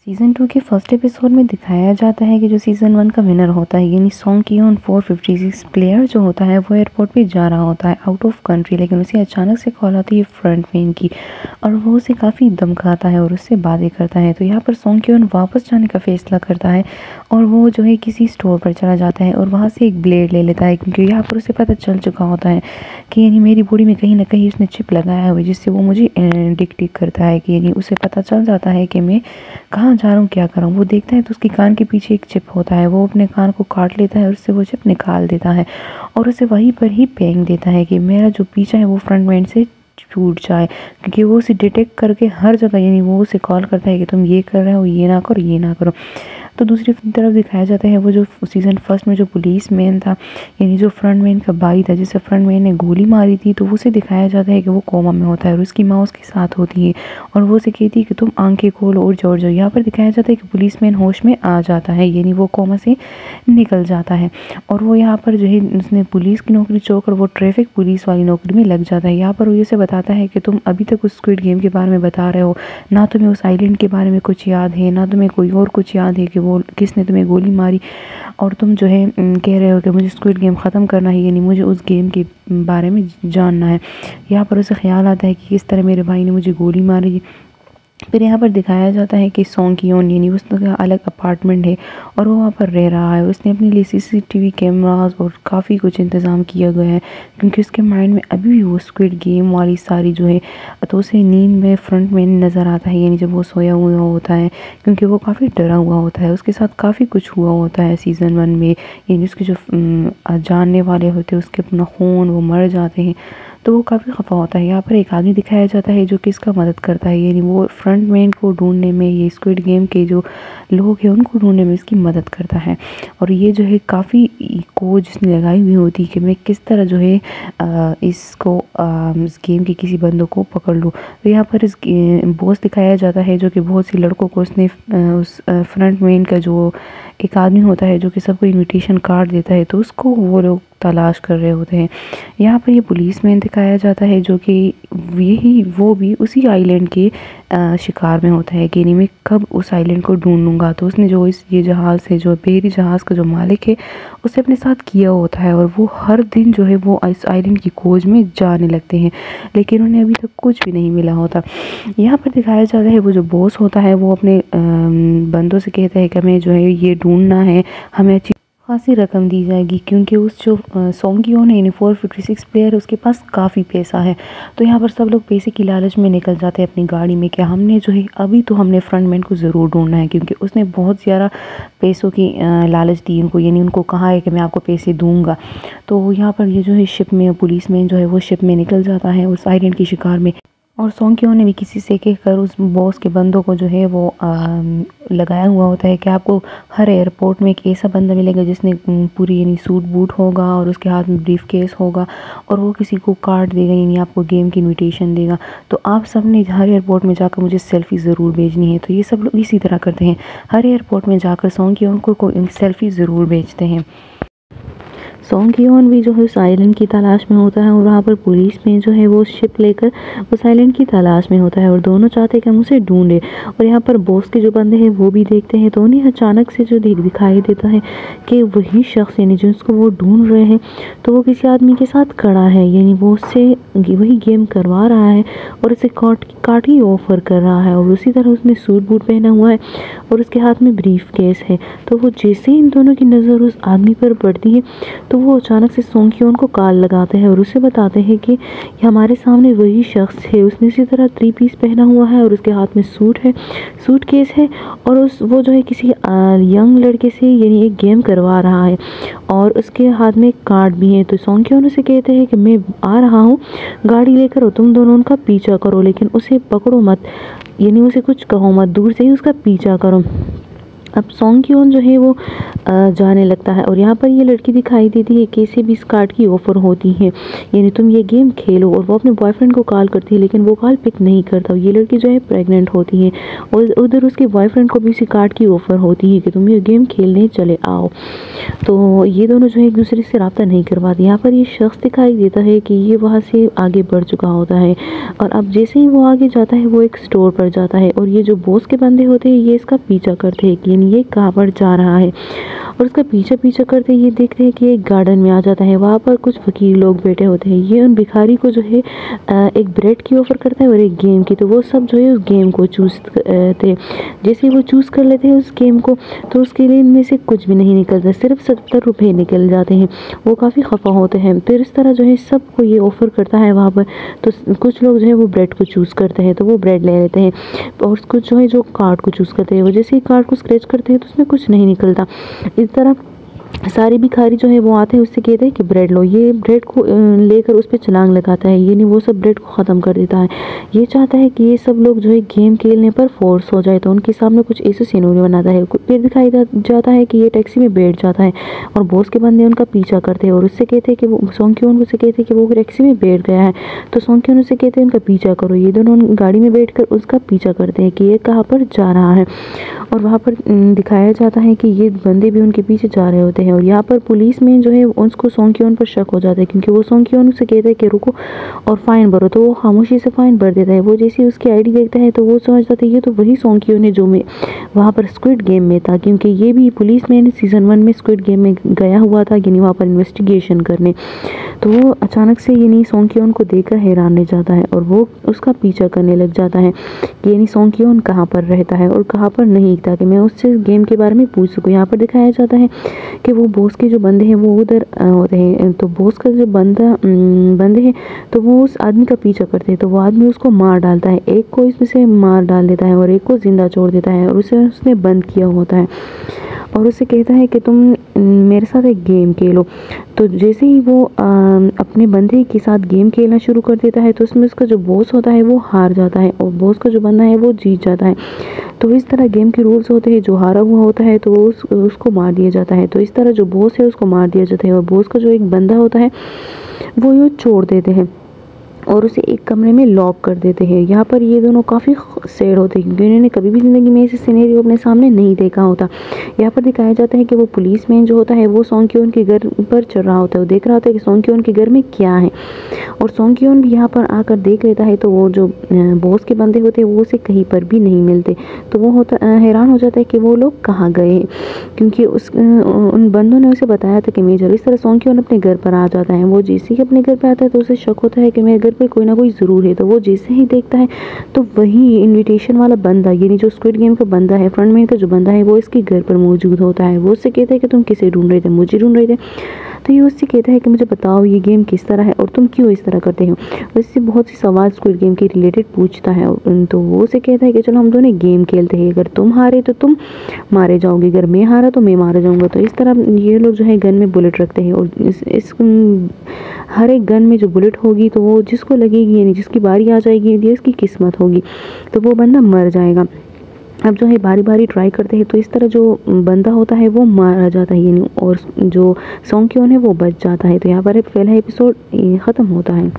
Season 2 के first episode में दिखाया जाता है कि जो सीज़न 1 का विनर होता है यानी सॉन्ग कियोन 456 प्लेयर जो होता है वो एयरपोर्ट पे जा रहा होता है आउट ऑफ कंट्री, लेकिन उसे अचानक से कॉल आती है फ्रंट मैन की और वो उसे काफ़ी धमकाता है और उससे बातें करता है। तो यहाँ पर सॉन्ग कियोन वापस जाने का फैसला करता है और वो जो है किसी स्टोर पर चला जाता है और वहाँ से एक ब्लेड ले लेता है, क्योंकि यहाँ पर उसे पता चल चुका होता है कि यानी मेरी बॉडी में कहीं ना कहीं उसने चिप लगाया हुआ है जिससे वो मुझे डिक्टेट करता है कि यानी उसे पता चल जाता है कि मैं कहाँ जा रहा हूँ, क्या कर रहा हूँ। वो देखता है तो उसके कान के पीछे एक चिप होता है, वो अपने कान को काट लेता है और उससे वो चिप निकाल देता है और उसे वहीं पर ही फेंक देता है कि मेरा जो पीछा है वो फ्रंट मैन से छूट जाए, क्योंकि वो उसे डिटेक्ट करके हर जगह यानी वो उसे कॉल करता है कि तुम ये कर रहे हो, ये ना करो, ये ना करो। तो दूसरी तरफ दिखाया जाता है वो जो सीज़न फर्स्ट में जो पुलिस मैन था यानी जो फ्रंट मैन का भाई था जिसे फ्रंट मैन ने गोली मारी थी, तो उसे दिखाया जाता है कि वो कोमा में होता है और उसकी माँ उसके साथ होती है और वो उसे कहती है कि तुम आंखें खोलो और जोड़ जाओ। यहाँ पर दिखाया जाता है कि पुलिसमैन होश में आ जाता है यानी वो कोमा से निकल जाता है और वो यहाँ पर जो है उसने पुलिस की नौकरी छोड़कर वो ट्रैफिक पुलिस वाली नौकरी में लग जाता है। यहाँ पर वो ये से बताता है कि तुम अभी तक उस स्क्विड गेम के बारे में बता रहे हो, ना तुम्हें उस आइलैंड के बारे में कुछ याद है, ना तुम्हें कोई और कुछ याद है कि वो किसने तुम्हें गोली मारी, और तुम जो है कह रहे हो कि मुझे स्क्विड गेम ख़त्म करना है यानी मुझे उस गेम के बारे में जानना है। यहाँ पर उसे ख्याल आता है कि किस तरह मेरे भाई ने मुझे गोली मारी। फिर यहाँ पर दिखाया जाता है कि सॉन्ग कियोन यानी उसका अलग अपार्टमेंट है और वो वहाँ पर रह रहा है। उसने अपने लिए सीसीटीवी कैमरास और काफ़ी कुछ इंतज़ाम किया गया है, क्योंकि उसके माइंड में अभी भी वो स्क्विड गेम वाली सारी जो है, तो उसे नींद में फ्रंट मैन नज़र आता है यानी जब वो सोया हुआ होता है, क्योंकि वो काफ़ी डरा हुआ होता है। उसके साथ काफ़ी कुछ हुआ होता है सीज़न 1 में, यानी उसके जो जानने वाले होते हैं उसके अपना खून वो मर जाते हैं, तो वो काफ़ी खफा होता है। यहाँ पर एक आदमी दिखाया जाता है जो कि इसका मदद करता है यानी वो फ्रंट मैन को ढूंढने में, ये स्क्विड गेम के जो लोग हैं उनको ढूंढने में इसकी मदद करता है। और ये जो है काफ़ी खोज इसने लगाई हुई होती है कि मैं किस तरह जो है इसको इस गेम के किसी बंदों को पकड़ लूँ। तो यहाँ पर इस बॉस दिखाया जाता है जो कि बहुत सी लड़कों को उसने उस फ्रंट मैन का जो एक आदमी होता है जो कि सबको इनविटेशन कार्ड देता है, तो उसको वो लोग तलाश कर रहे होते हैं। यहाँ पर ये पुलिसमैन दिखाया जाता है जो कि यही वो भी उसी आइलैंड के शिकार में होता है कि नहीं मैं कब उस आइलैंड को ढूंढ लूँगा। तो उसने जो ये जहाज़ है, जो बेरी जहाज़ का जो मालिक है, उसे अपने साथ किया होता है और वो हर दिन जो है वो इस आइलैंड की खोज में जाने लगते हैं, लेकिन उन्हें अभी तक कुछ भी नहीं मिला होता। यहाँ पर दिखाया जाता है वो जो बॉस होता है वो अपने बंदों से कहता है कि हमें जो है ये ढूंढना है, हमें अच्छी खासी रकम दी जाएगी, क्योंकि उस जो सॉन्ग की है यानी 456 प्लेयर उसके पास काफ़ी पैसा है। तो यहाँ पर सब लोग पैसे की लालच में निकल जाते हैं अपनी गाड़ी में कि हमने जो है अभी तो हमने फ्रंटमैन को ज़रूर ढूंढना है, क्योंकि उसने बहुत ज़्यादा पैसों की लालच दी उनको, यानी उनको कहा है कि मैं आपको पैसे दूंगा। तो यहाँ पर ये जो है शिप में पुलिसमैन जो है वो शिप में निकल जाता है उस आइलैंड के शिकार में, और सॉन्ग कियोन ने भी किसी से कहकर उस बॉस के बंदों को जो है वो लगाया हुआ होता है कि आपको हर एयरपोर्ट में एक ऐसा बंदा मिलेगा जिसने पूरी यानी सूट बूट होगा और उसके हाथ में ब्रीफ केस होगा और वो किसी को कार्ड देगा यानी आपको गेम की इनविटेशन देगा। तो आप सब ने हर एयरपोर्ट में जाकर मुझे सेल्फ़ी ज़रूर भेजनी है। तो ये सब लोग इसी तरह करते हैं, हर एयरपोर्ट में जाकर सॉन्ग कियोन को सेल्फ़ी ज़रूर भेजते हैं। सॉन्ग कियोन भी जो है उस आइलैंड की तलाश में होता है और वहाँ पर पुलिस में जो है वो शिप लेकर उस आइलैंड की तलाश में होता है और दोनों चाहते हैं कि हम उसे ढूंढे। और यहाँ पर बॉस के जो बंदे हैं वो भी देखते हैं, तो उन्हें अचानक से जो दिखाई देता है कि वही शख्स यानी जिसको वो ढूंढ रहे हैं तो वो किसी आदमी के साथ खड़ा है, यानी वो उससे वही गेम करवा रहा है और उसे काट ही ऑफर कर रहा है। और उसी तरह उसने सूट बूट पहना हुआ है और उसके हाथ में ब्रीफ केस है। तो वो जैसे इन दोनों की नज़र उस आदमी पर पड़ती है तो वो अचानक से सॉन्ग कियोन को कॉल लगाते हैं और उसे बताते हैं कि हमारे सामने वही शख्स है, उसने इसी तरह 3 पीस पहना हुआ है और उसके हाथ में सूट है, सूट केस है और वो जो है किसी यंग लड़के से यानी एक गेम करवा रहा है और उसके हाथ में एक कार्ड भी है। तो सॉन्ग कियोन उसे कहते हैं कि मैं आ रहा हूँ गाड़ी लेकर और तुम दोनों उनका पीछा करो, लेकिन उसे पकड़ो मत, यानी उसे कुछ कहो मत, दूर से ही उसका पीछा करो। अब सॉन्ग क्योन जो है वो जाने लगता है और यहाँ पर ये लड़की दिखाई देती है कि इसे भी इस कार्ड की ऑफ़र होती है, यानी तुम ये गेम खेलो। और वो अपने बॉयफ्रेंड को कॉल करती है लेकिन वो कॉल पिक नहीं करता। ये लड़की जो है प्रेग्नेंट होती है और उधर उसके बॉयफ्रेंड को भी इसी कार्ड की ऑफ़र होती है कि तुम ये गेम खेलने चले आओ। तो ये दोनों जो है एक दूसरे से रब्ता नहीं कर पाते। यहाँ पर ये शख्स दिखाई देता है कि ये वहाँ से आगे बढ़ चुका होता है और अब जैसे ही वो आगे जाता है वो एक स्टोर पर जाता है और ये जो बॉस के बंदे होते हैं ये इसका पीछा करते हैं कि ये कहाँ पर जा रहा है और उसका पीछा करते ये देखते हैं कि एक गार्डन में आ जाता है। वहाँ पर कुछ फकीर लोग बैठे होते हैं। ये उन भिखारी को जो है एक ब्रेड की ऑफ़र करता है और एक गेम की। तो वो सब जो है उस गेम को चूज़ थे। जैसे ही वो चूज़ कर लेते हैं उस गेम को तो उसके लिए इनमें से कुछ भी नहीं निकलता, सिर्फ 70 रुपये निकल जाते हैं। वो काफ़ी खफा होते हैं। फिर इस तरह जो है सबको ये ऑफ़र करता है वहाँ पर। तो कुछ लोग जो है वो ब्रेड को चूज़ करते हैं तो वो ब्रेड ले लेते हैं और कुछ जो है जो कार्ड को चूज़ करते हैं वो जैसे ही कार्ड को स्क्रैच करते हैं तो उसमें कुछ नहीं निकलता। इस तरह सारे भिखारी जो है वो आते हैं, उससे कहते हैं कि ब्रेड लो। ये ब्रेड को लेकर उस पर छलांग लगाता है, ये नहीं वो सब ब्रेड को ख़त्म कर देता है। ये चाहता है कि ये सब लोग जो है गेम खेलने पर फोर्स हो जाए तो उनके सामने कुछ ऐसे सिनेरियो बनाता है। फिर दिखाई जाता है कि ये टैक्सी में बैठ जाता है और बॉस के बंदे उनका पीछा करते हैं और उससे कहते हैं कि वो सॉन्ग क्यों से कहते हैं कि वो टैक्सी में बैठ गया है। तो सॉन्ग क्यों से कहते हैं उनका पीछा करो। ये दोनों गाड़ी में बैठ कर उसका पीछा करते हैं कि ये कहाँ पर जा रहा है और वहाँ पर दिखाया जाता है कि ये बंदे भी उनके पीछे जा रहे होते हैं। और यहाँ पर पुलिस में जो है उसको सॉन्ग क्योन पर शक हो जाता है क्योंकि वो सॉन्ग क्योन से कहता है कि रुको और फ़ाइन भरो। तो वो खामोशी से फ़ाइन भर देता है। वो जैसे उसकी आईडी देखता है तो वो समझता था ये तो वही सॉन्ग क्योन है जो मैं वहाँ पर स्क्विड गेम में था, क्योंकि ये भी पुलिस में सीज़न 1 में स्क्विड गेम में गया हुआ था यानी वहाँ पर इन्वेस्टिगेशन करने। तो वो अचानक से यानी सॉन्ग क्योन को देखकर हैरान रह जाता है और वो उसका पीछा करने लग जाता है कि यानी सॉन्ग क्योन कहाँ पर रहता है और कहाँ पर नहीं, ताकि मैं उससे गेम के बारे में पूछ सकूँ। यहाँ पर दिखाया जाता है कि वो बॉस के जो बंदे हैं वो उधर होते हैं। तो बॉस का जो बंदे हैं तो वो उस आदमी का पीछा करते हैं। तो वो आदमी उसको मार डालता है, एक को इसमें से मार डाल देता है और एक को ज़िंदा छोड़ देता है और उसे उसने बंद किया होता है और उसे कहता है कि तुम मेरे साथ एक गेम खेलो। तो जैसे ही वो अपने बंदे के साथ गेम खेलना शुरू कर देता है तो उसमें उसका जो बॉस होता है वो हार जाता है और बॉस का जो बंदा है वो जीत जाता है। तो इस तरह गेम के रूल्स होते हैं, जो हारा हुआ होता है तो उसको मार दिया जाता है। तो इस तरह जो बॉस है उसको मार दिया जाता है और बॉस का जो एक बंदा होता है वो ये छोड़ देते हैं और उसे एक कमरे में लॉक कर देते हैं। यहाँ पर ये दोनों काफ़ी सैड होते हैं क्योंकि उन्होंने कभी भी ज़िंदगी में ऐसे सिनेरियो अपने सामने नहीं देखा होता। यहाँ पर दिखाया जाता है कि वो पुलिसमैन जो होता है वो सॉन्ग क्योन के घर पर चढ़ रहा होता है। वो देख रहा होता है कि सॉन्ग क्योन के घर में क्या है और सॉन्ग क्योन भी यहाँ पर आकर देख लेता है। तो वो जो बॉस के बंदे होते हैं वो उसे कहीं पर भी नहीं मिलते। तो वो हैरान हो जाता है कि वो लोग कहाँ गए, क्योंकि उन बंदों ने उसे बताया था कि मेजर। इस तरह सॉन्ग क्योन अपने घर पर आ जाता है। वो जैसे ही अपने घर पर आता है तो उसे शक होता है कि मेरे घर पर कोई ना कोई ज़रूर है। तो वो जैसे ही देखता है तो वही इनविटेशन वाला बंदा यानी जो स्क्विड गेम का बंदा है, फ्रंटमैन का जो बंदा है वो इसके घर पर मौजूद होता है। वो उससे कहता है कि तुम किसे ढूंढ रहे थे? मुझे ढूंढ रहे थे। तो ये उससे कहता है कि मुझे बताओ ये गेम किस तरह है और तुम क्यों इस तरह करते हो। उससे बहुत सी सवाल स्क्विड गेम के रिलेटेड पूछता है। तो वो उसे कहता है कि चलो हम दोनों गेम खेलते हैं, अगर तुम हारे तो तुम मारे जाओगे, अगर मैं हारा तो मैं मारा जाऊँगा। तो इस तरह ये लोग जो है गन में बुलेट रखते हैं और इस हर एक गन में जो बुलेट होगी तो वो जिसको लगेगी यानी जिसकी बारी आ जाएगी ये उसकी किस्मत होगी, तो वो बंदा मर जाएगा। अब जो है बारी बारी ट्राई करते हैं तो इस तरह जो बंदा होता है वो मारा जाता है यानी और जो सॉन्ग क्योन है वो बच जाता है। तो यहाँ पर पहला एपिसोड ख़त्म होता है।